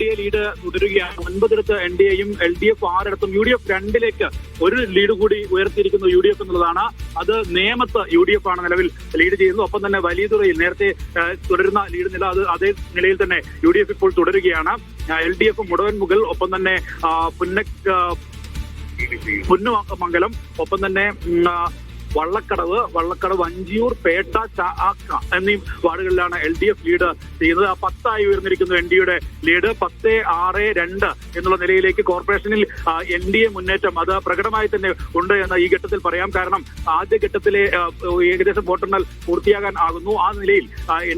LDA lead തുടരുകയാണ്. 9 NDAയും LDF 6 UDF 2 ഒരു lead കൂടി ഉയർത്തിയിരിക്കുന്നു UDF എന്നുള്ളതാണ്. അത് നേമത്ത് UDF ആണ് നിലവിൽ ലീഡ് ചെയ്യുന്നത്. ഒപ്പം തന്നെ വലിയതുറയിൽ നേരത്തെ തുടരുന്ന ലീഡ് നില അതേ നിലയിൽ തന്നെ UDF ഇപ്പോൾ തുടരുകയാണ്. LDF മുടവൻമുകൾ, ഒപ്പം തന്നെ പുന്നമംഗലം, ഒപ്പം തന്നെ വള്ളക്കടവ്, വഞ്ചിയൂർ, പേട്ട, ചാക്ക എന്നീ വാർഡുകളിലാണ് LDF ലീഡ് ചെയ്യുന്നത്. 10 ഉയർന്നിരിക്കുന്നു NDAയുടെ ലീഡ്. 10-6-2 എന്നുള്ള നിലയിലേക്ക് കോർപ്പറേഷനിൽ NDA മുന്നേറ്റം അത് പ്രകടമായി തന്നെ ഉണ്ട് എന്ന് ഈ ഘട്ടത്തിൽ പറയാം. കാരണം ആദ്യഘട്ടത്തിലെ ഏകദേശം വോട്ടെണ്ണൽ പൂർത്തിയാകാൻ ആകുന്നു. ആ നിലയിൽ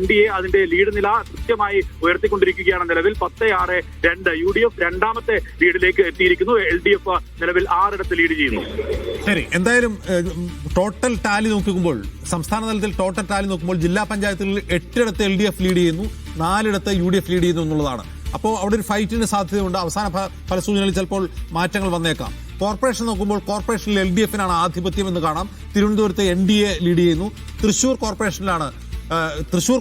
NDA അതിന്റെ ലീഡ് നില കൃത്യമായി ഉയർത്തിക്കൊണ്ടിരിക്കുകയാണ്. നിലവിൽ 10-6-2 UDF രണ്ടാമത്തെ ലീഡിലേക്ക് എത്തിയിരിക്കുന്നു. LDF നിലവിൽ 6 ലീഡ് ചെയ്യുന്നു. ശരി, എന്തായാലും ടോട്ടൽ ടാലി നോക്കുമ്പോൾ, സംസ്ഥാന തലത്തിൽ ടോട്ടൽ ടാലി നോക്കുമ്പോൾ ജില്ലാ പഞ്ചായത്തുകളിൽ 8 LDF ലീഡ് ചെയ്യുന്നു, 4 UDF ലീഡ് ചെയ്യുന്നു എന്നുള്ളതാണ്. അപ്പോൾ അവിടെ ഒരു ഫൈറ്റിന് സാധ്യതയുണ്ട്. അവസാന ഫലസൂചനകളിൽ ചിലപ്പോൾ മാറ്റങ്ങൾ വന്നേക്കാം. കോർപ്പറേഷൻ നോക്കുമ്പോൾ കോർപ്പറേഷനിൽ LDFനാണ് ആധിപത്യം എന്ന് കാണാം. തിരുവനന്തപുരത്ത് NDA ലീഡ് ചെയ്യുന്നു. തൃശൂർ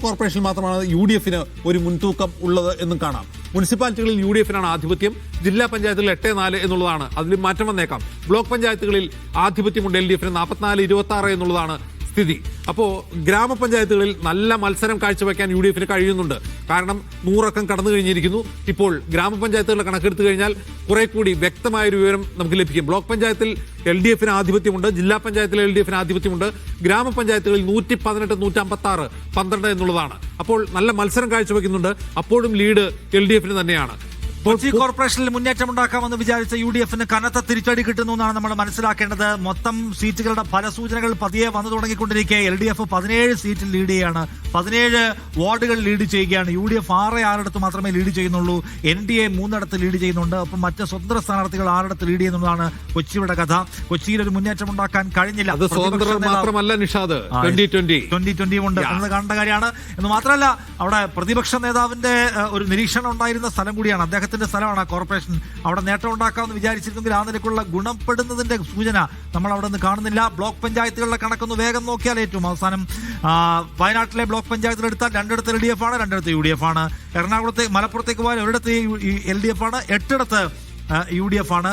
കോർപ്പറേഷനിൽ മാത്രമാണ് UDFന് ഒരു മുൻതൂക്കം ഉള്ളത് എന്നും കാണാം. മുനിസിപ്പാലിറ്റികളിൽ UDFനാണ് ആധിപത്യം. ജില്ലാ പഞ്ചായത്തുകളിൽ 8-4 എന്നുള്ളതാണ്. അതിൽ മാറ്റം വന്നേക്കാം. ബ്ലോക്ക് പഞ്ചായത്തുകളിൽ ആധിപത്യമുണ്ട് LDFന് 44-26 എന്നുള്ളതാണ് സ്ഥിതി. അപ്പോൾ ഗ്രാമപഞ്ചായത്തുകളിൽ നല്ല മത്സരം കാഴ്ചവെക്കാൻ UDFന് കഴിയുന്നുണ്ട്. കാരണം 100 അക്കം കടന്നു കഴിഞ്ഞിരിക്കുന്നു. ഇപ്പോൾ ഗ്രാമപഞ്ചായത്തുകളുടെ കണക്കെടുത്തു കഴിഞ്ഞാൽ കുറെ കൂടി വ്യക്തമായൊരു വിവരം നമുക്ക് ലഭിക്കും. ബ്ലോക്ക് പഞ്ചായത്തിൽ LDFന് ആധിപത്യമുണ്ട്, ജില്ലാ പഞ്ചായത്തിൽ LDFന് ആധിപത്യമുണ്ട്, ഗ്രാമപഞ്ചായത്തുകളിൽ 118, 156, 12 എന്നുള്ളതാണ്. അപ്പോൾ നല്ല മത്സരം കാഴ്ചവെക്കുന്നുണ്ട്. അപ്പോഴും ലീഡ് LDFന് തന്നെയാണ്. കൊച്ചി കോർപ്പറേഷനിൽ മുന്നേറ്റം ഉണ്ടാക്കാമെന്ന് വിചാരിച്ച UDFന് കനത്ത തിരിച്ചടി കിട്ടുന്നു എന്നാണ് നമ്മൾ മനസ്സിലാക്കേണ്ടത്. മൊത്തം സീറ്റുകളുടെ ഫലസൂചനകൾ പതിയെ വന്നു തുടങ്ങിക്കൊണ്ടിരിക്കെ LDF 17 സീറ്റിൽ ലീഡ് ചെയ്യുകയാണ്. 17 വാർഡുകൾ ലീഡ് ചെയ്യുകയാണ്. UDF 6 മാത്രമേ ലീഡ് ചെയ്യുന്നുള്ളൂ. NDA 3 ലീഡ് ചെയ്യുന്നുണ്ട്. ഒപ്പം മറ്റ് സ്വതന്ത്ര സ്ഥാനാർത്ഥികൾ 6 ലീഡ് ചെയ്യുന്നതാണ് കൊച്ചിയുടെ കഥ. കൊച്ചിയിൽ ഒരു മുന്നേറ്റം ഉണ്ടാക്കാൻ കഴിഞ്ഞില്ല. അത് മാത്രമല്ല നിഷാദ്, 2020 ഉണ്ട് എന്നത് കാണേണ്ട കാര്യമാണ്. എന്ന് മാത്രമല്ല, അവിടെ പ്രതിപക്ഷ നേതാവിന്റെ ഒരു നിരീക്ഷണം ഉണ്ടായിരുന്ന സ്ഥലം കൂടിയാണ്. അദ്ദേഹത്തിന്റെ സ്ഥലമാണ് കോർപ്പറേഷൻ. അവിടെ നേട്ടം ഉണ്ടാക്കാമെന്ന് വിചാരിച്ചിരുന്നെങ്കിൽ ആ നിലയ്ക്കുള്ള ഗുണപ്പെടുന്നതിന്റെ സൂചന നമ്മൾ അവിടെ നിന്ന് കാണുന്നില്ല. ബ്ലോക്ക് പഞ്ചായത്തുകളുടെ കണക്കൊന്ന് വേഗം നോക്കിയാൽ ഏറ്റവും അവസാനം വയനാട്ടിലെ ബ്ലോക്ക് പഞ്ചായത്തിലെടുത്താൽ 2 LDF ആണ്, 2 UDF ആണ്. മലപ്പുറത്തേക്ക് പോയാൽ 1 LDF ആണ്, 8 UDF ആണ്.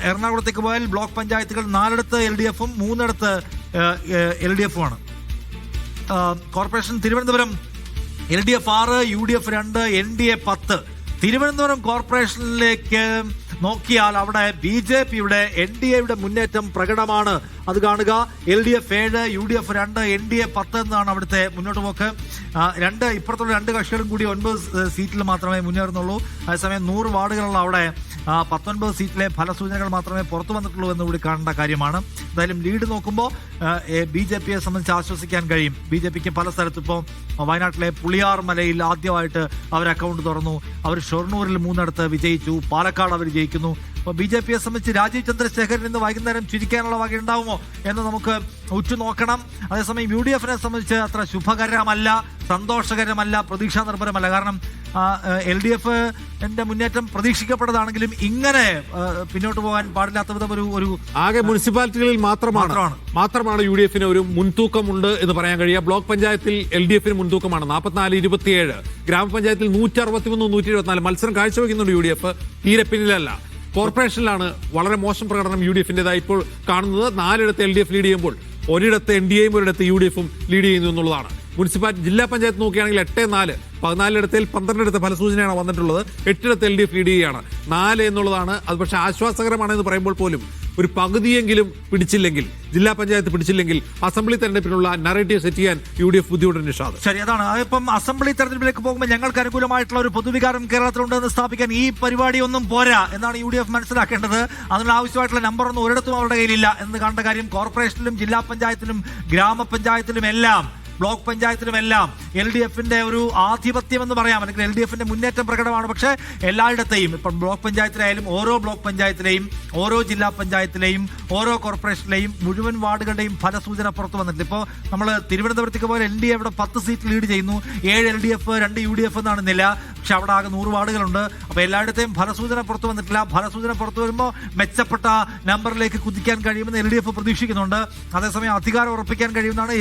എറണാകുളത്തേക്ക് പോയാൽ ബ്ലോക്ക് പഞ്ചായത്തുകൾ 4 LDFും 3 LDFും ആണ്. Corporation Thiruvananthapuram LDF 6, UDF 2, NDA 10. Thiruvananthapuram കോർപ്പറേഷനിലേക്ക് നോക്കിയാൽ അവിടെ BJPയുടെ NDAയുടെ മുന്നേറ്റം പ്രകടമാണ്. അത് കാണുക. LDF 7, UDF 2, NDA 10 എന്നാണ് അവിടുത്തെ മുന്നോട്ട് പോക്ക്. ഇപ്പുറത്തുള്ള 2 കക്ഷികളും കൂടി 9 സീറ്റിൽ മാത്രമേ മുന്നേറുന്നുള്ളൂ. അതേസമയം 100 വാർഡുകളുള്ള അവിടെ 19 സീറ്റിലെ ഫലസൂചനകൾ മാത്രമേ പുറത്തു വന്നിട്ടുള്ളൂ എന്നുകൂടി കാണേണ്ട കാര്യമാണ്. എന്തായാലും ലീഡ് നോക്കുമ്പോൾ BJPയെ സംബന്ധിച്ച് ആശ്വസിക്കാൻ കഴിയും. BJPക്ക് പല സ്ഥലത്തും ഇപ്പോൾ വയനാട്ടിലെ പുളിയാർ മലയിൽ ആദ്യമായിട്ട് അവർ അക്കൗണ്ട് തുറന്നു. അവർ ഷൊർണൂരിൽ 3 വിജയിച്ചു. പാലക്കാട് അവർ ജയിക്കുന്നു. അപ്പോൾ BJPയെ സംബന്ധിച്ച് രാജീവ് ചന്ദ്രശേഖരൻ ഇന്ന് വൈകുന്നേരം ചിരിക്കാനുള്ള വക ഉണ്ടാവുമോ എന്ന് നമുക്ക് ഉറ്റുനോക്കണം. അതേസമയം UDFനെ സംബന്ധിച്ച് അത്ര ശുഭകരമല്ല, സന്തോഷകരമല്ല, പ്രതീക്ഷാ നിർഭരമല്ല. കാരണം LDFന്റെ മുന്നേറ്റം പ്രതീക്ഷിക്കപ്പെട്ടതാണെങ്കിലും ഇങ്ങനെ പിന്നോട്ട് പോകാൻ പാടില്ലാത്ത വിധം ഒരു ആകെ മുനിസിപ്പാലിറ്റികളിൽ മാത്രമാണ് UDFന് ഒരു മുൻതൂക്കമുണ്ട് എന്ന് പറയാൻ കഴിയുക. ബ്ലോക്ക് പഞ്ചായത്തിൽ LDFന് മുൻതൂക്കമാണ് 44-27. ഗ്രാമപഞ്ചായത്തിൽ 163, 174 മത്സരം കാഴ്ചവെക്കുന്നുണ്ട് UDF. തീരെ പിന്നിലല്ല. കോർപ്പറേഷനിലാണ് വളരെ മോശം പ്രകടനം UDFന്റേതായി ഇപ്പോൾ കാണുന്നത്. 4 LDF ലീഡ് ചെയ്യുമ്പോൾ 1 NDAയും 1 UDFും ലീഡ് ചെയ്യുന്നു എന്നുള്ളതാണ്. ജില്ലാ പഞ്ചായത്ത് നോക്കുകയാണെങ്കിൽ 8-4, 14 12 ഫലസൂചനയാണ് വന്നിട്ടുള്ളത്. 8 LDF ലീഡ് ചെയ്യുകയാണ്. 4 എന്നുള്ളതാണ്. അത് പക്ഷേ ആശ്വാസകരമാണെന്ന് പറയുമ്പോൾ പോലും ഒരു പകുതിയെങ്കിലും പിടിച്ചില്ലെങ്കിൽ, ജില്ലാ പഞ്ചായത്ത് പിടിച്ചില്ലെങ്കിൽ അസംബ്ലി തെരഞ്ഞെടുപ്പിനുള്ള നറേറ്റീവ് സെറ്റ് ചെയ്യാൻ UDF ബുദ്ധിമുട്ട് നിഷാദ്. ശരി, അതാണ്. അതിപ്പം അസംബ്ലി തെരഞ്ഞെടുപ്പിലേക്ക് പോകുമ്പോൾ ഞങ്ങൾക്ക് അനുകൂലമായിട്ടുള്ള ഒരു പൊതുവികാരം കേരളത്തിലുണ്ടെന്ന് സ്ഥാപിക്കാൻ ഈ പരിപാടി ഒന്നും പോരാ എന്നാണ് UDF മനസ്സിലാക്കേണ്ടത്. അതിനുള്ള ആവശ്യമായിട്ടുള്ള നമ്പറൊന്നും ഒരിടത്തും അവരുടെ കയ്യിലില്ല എന്ന് കാണേണ്ട കാര്യം. കോർപ്പറേഷനിലും ജില്ലാ പഞ്ചായത്തിലും ഗ്രാമപഞ്ചായത്തിലും എല്ലാം ബ്ലോക്ക് പഞ്ചായത്തിലുമെല്ലാം LDFന്റെ ഒരു ആധിപത്യം എന്ന് പറയാം, അല്ലെങ്കിൽ LDFന്റെ മുന്നേറ്റം പ്രകടമാണ്. പക്ഷേ എല്ലായിടത്തെയും ഇപ്പം ബ്ലോക്ക് പഞ്ചായത്തിലായാലും ഓരോ ബ്ലോക്ക് പഞ്ചായത്തിലെയും ഓരോ ജില്ലാ പഞ്ചായത്തിലെയും ഓരോ കോർപ്പറേഷനിലെയും മുഴുവൻ വാർഡുകളുടെയും ഫലസൂചന പുറത്തു വന്നിട്ടുണ്ട്. ഇപ്പോൾ നമ്മൾ തിരുവനന്തപുരത്തേക്ക് പോയാൽ NDA അവിടെ 10 സീറ്റ് ലീഡ് ചെയ്യുന്നു. 7 LDF, 2 UDF എന്നാണ് നില. പക്ഷെ അവിടെ ആകെ 100 വാർഡുകളുണ്ട്. അപ്പോൾ എല്ലായിടത്തെയും ഫലസൂചന പുറത്തു വന്നിട്ടില്ല. ഫലസൂചന പുറത്തു വരുമ്പോൾ മെച്ചപ്പെട്ട നമ്പറിലേക്ക് കുതിക്കാൻ കഴിയുമെന്ന് LDF പ്രതീക്ഷിക്കുന്നുണ്ട്. അതേസമയം അധികാരം ഉറപ്പിക്കാൻ കഴിയുമെന്നാണ്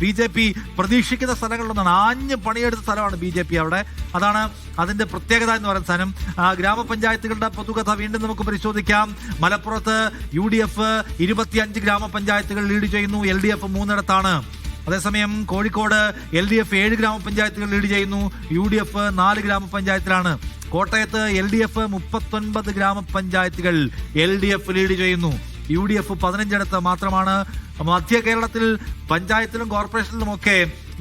BJP പ്രതീക്ഷിക്കുന്ന സ്ഥലങ്ങളിലൊന്നാണ്. ആഞ്ഞ് പണിയെടുത്ത സ്ഥലമാണ് BJP അവിടെ. അതാണ് അതിന്റെ പ്രത്യേകത എന്ന് പറയുന്ന സാധനം. ഗ്രാമപഞ്ചായത്തുകളുടെ പൊതുകഥ വീണ്ടും നമുക്ക് പരിശോധിക്കാം. മലപ്പുറത്ത് UDF 25 ഗ്രാമപഞ്ചായത്തുകൾ ലീഡ് ചെയ്യുന്നു, LDF 3 അതേസമയം കോഴിക്കോട് LDF 7 ഗ്രാമപഞ്ചായത്തുകൾ ലീഡ് ചെയ്യുന്നു, UDF 4 ഗ്രാമപഞ്ചായത്തിലാണ്. കോട്ടയത്ത് LDF 39 ഗ്രാമപഞ്ചായത്തുകൾ LDF ലീഡ് ചെയ്യുന്നു, UDF 15 മാത്രമാണ്. മധ്യ കേരളത്തിൽ പഞ്ചായത്തിലും കോർപ്പറേഷനിലുമൊക്കെ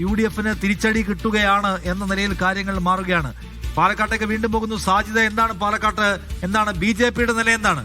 UDFന് തിരിച്ചടി കിട്ടുകയാണ് എന്ന നിലയിൽ കാര്യങ്ങൾ മാറുകയാണ്. പാലക്കാട്ടേക്ക് വീണ്ടും പോകുന്നു സാജിദ. എന്താണ് പാലക്കാട്ട്, എന്താണ് BJPയുടെ നില എന്താണ്?